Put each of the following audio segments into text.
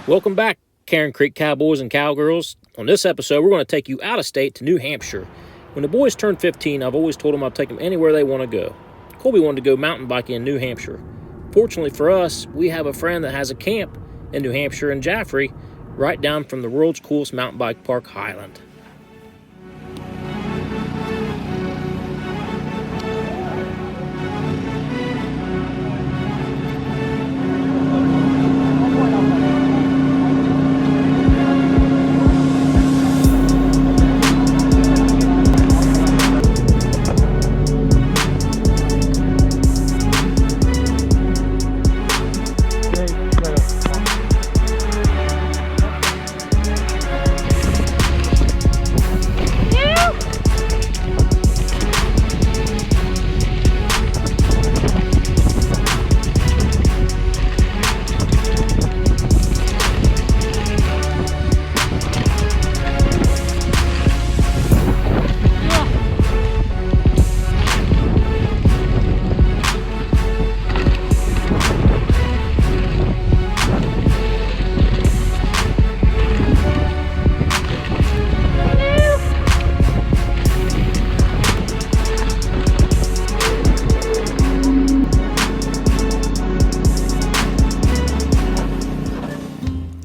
Welcome back, Cairn Creek cowboys and cowgirls. On this episode, we're going to take you out of state to New Hampshire. When the boys turn 15, I've always told them I'll take them anywhere they want to go. Colby wanted to go mountain biking in New Hampshire. Fortunately for us, we have a friend that has a camp in New Hampshire in Jaffrey, right down from the world's coolest mountain bike park, Highland.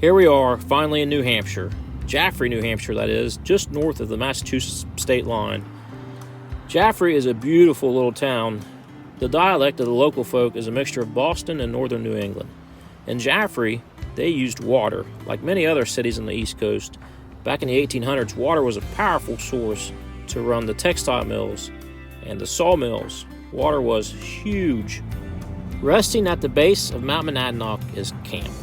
Here we are, finally in New Hampshire. Jaffrey, New Hampshire, that is, just north of the Massachusetts state line. Jaffrey is a beautiful little town. The dialect of the local folk is a mixture of Boston and northern New England. In Jaffrey, they used water. Like many other cities on the East Coast, back in the 1800s, water was a powerful source to run the textile mills and the sawmills. Water was huge. Resting at the base of Mount Monadnock is camp.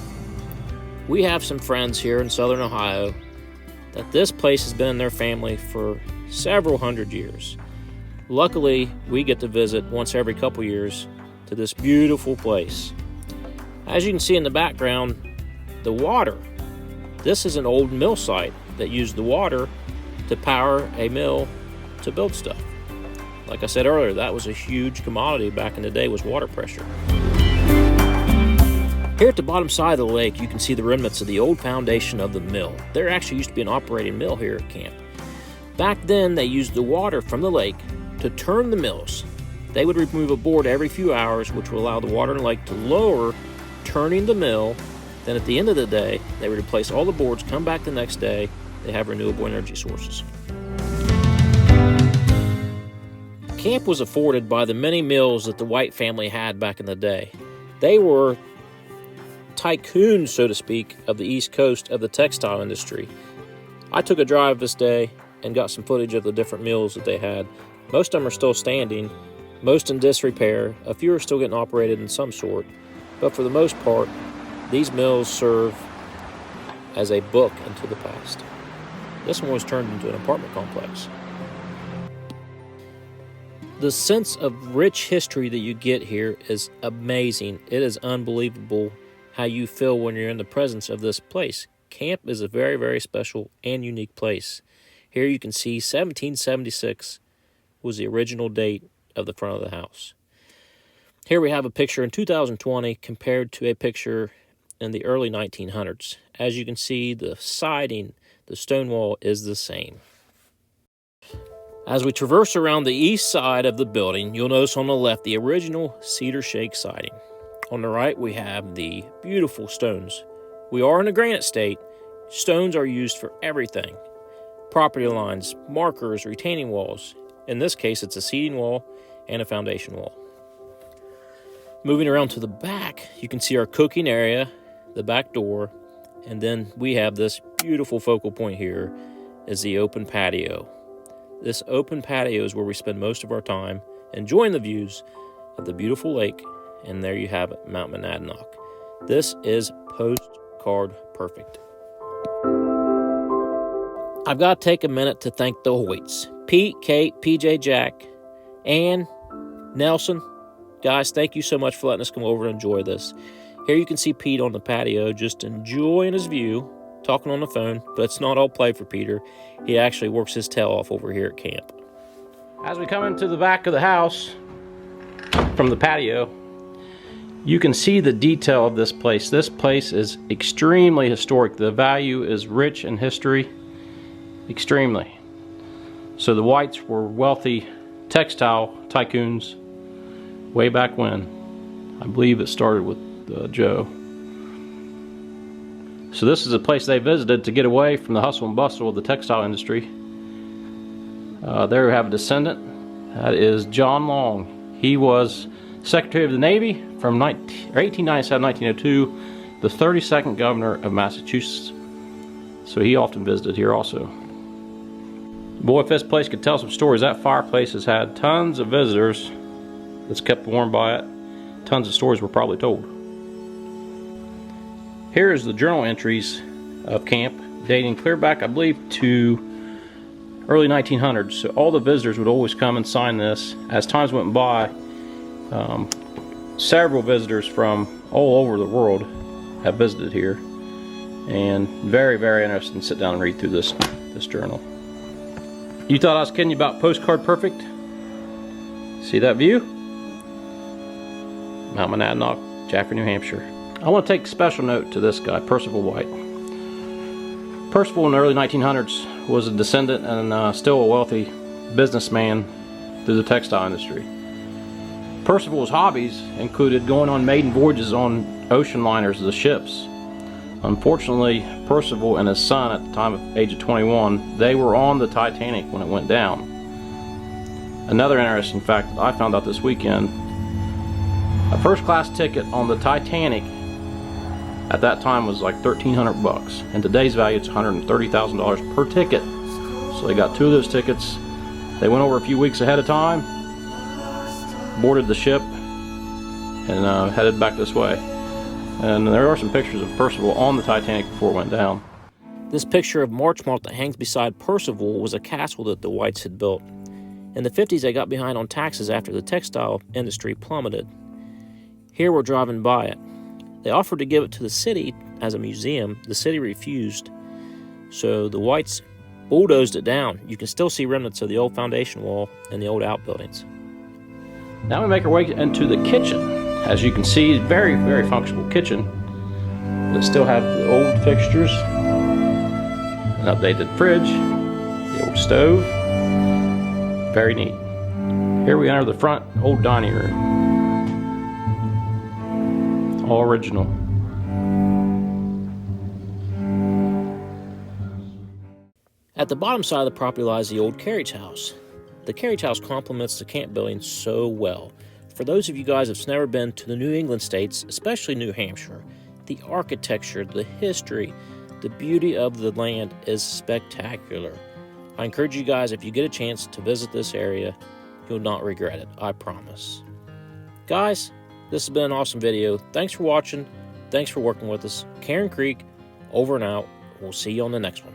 We have some friends here in southern Ohio that this place has been in their family for several hundred years. Luckily, we get to visit once every couple years to this beautiful place. As you can see in the background, the water. This is an old mill site that used the water to power a mill to build stuff. Like I said earlier, that was a huge commodity back in the day, was water pressure. Here at the bottom side of the lake, you can see the remnants of the old foundation of the mill. There actually used to be an operating mill here at camp. Back then, they used the water from the lake to turn the mills. They would remove a board every few hours, which would allow the water in the lake to lower, turning the mill. Then at the end of the day, they would replace all the boards, come back the next day. They have renewable energy sources. Camp was afforded by the many mills that the White family had back in the day. They were tycoons, so to speak, of the East Coast of the textile industry. I took a drive this day and got some footage of the different mills that they had. Most of them are still standing, most in disrepair. A few are still getting operated in some sort, but for the most part, these mills serve as a book into the past. This one was turned into an apartment complex. The sense of rich history that you get here is amazing. It is unbelievable how you feel when you're in the presence of this place. Camp is a very, very special and unique place. Here you can see 1776 was the original date of the front of the house. Here we have a picture in 2020 compared to a picture in the early 1900s. As you can see, the siding, the stone wall is the same. As we traverse around the east side of the building, you'll notice on the left the original cedar shake siding. On the right, we have the beautiful stones. We are in a granite state. Stones are used for everything. Property lines, markers, retaining walls. In this case, it's a seating wall and a foundation wall. Moving around to the back, you can see our cooking area, the back door, and then we have this beautiful focal point here is the open patio. This open patio is where we spend most of our time enjoying the views of the beautiful lake. And there you have it, Mount Monadnock. This is postcard perfect. I've got to take a minute to thank the Hoyts. Pete, Kate, PJ, Jack, Ann, Nelson. Guys, thank you so much for letting us come over and enjoy this. Here you can see Pete on the patio just enjoying his view, talking on the phone, but it's not all play for Peter. He actually works his tail off over here at camp. As we come into the back of the house from the patio, you can see the detail of this place. This place is extremely historic. The value is rich in history, extremely. So the Whites were wealthy textile tycoons way back when. I believe it started with Joe. So this is a place they visited to get away from the hustle and bustle of the textile industry. There we have a descendant. That is John Long. He was Secretary of the Navy from 1897 to 1902, the 32nd governor of Massachusetts. So he often visited here also. Boy, if this place could tell some stories. That fireplace has had tons of visitors that's kept warm by it. Tons of stories were probably told. Here's the journal entries of camp, dating clear back, I believe, to early 1900s. So all the visitors would always come and sign this. As times went by, several visitors from all over the world have visited here, and very, very interested to sit down and read through this journal. You thought I was kidding you about Postcard Perfect? See that view? Mount Monadnock, Jaffrey, New Hampshire. I want to take special note to this guy, Percival White. Percival in the early 1900s was a descendant and still a wealthy businessman through the textile industry. Percival's hobbies included going on maiden voyages on ocean liners, the ships. Unfortunately, Percival and his son at the time of age of 21, they were on the Titanic when it went down. Another interesting fact that I found out this weekend, a first class ticket on the Titanic at that time was like $1,300. In today's value, it's $130,000 per ticket. So they got two of those tickets. They went over a few weeks ahead of time, boarded the ship, and headed back this way. And there are some pictures of Percival on the Titanic before it went down. This picture of Marchmont that hangs beside Percival was a castle that the Whites had built. In the 50s, they got behind on taxes after the textile industry plummeted. Here we're driving by it. They offered to give it to the city as a museum. The city refused. So the Whites bulldozed it down. You can still see remnants of the old foundation wall and the old outbuildings. Now we make our way into the kitchen. As you can see, very, very functional kitchen. They still have the old fixtures, an updated fridge, the old stove. Very neat. Here we enter the front old dining room. All original. At the bottom side of the property lies the old carriage house. The carriage house complements the camp building so well. For those of you guys that's never been to the New England states, especially New Hampshire, the architecture, the history, the beauty of the land is spectacular. I encourage you guys, if you get a chance to visit this area, you'll not regret it, I promise. Guys, this has been an awesome video. Thanks for watching. Thanks for working with us. Cairn Creek, over and out. We'll see you on the next one.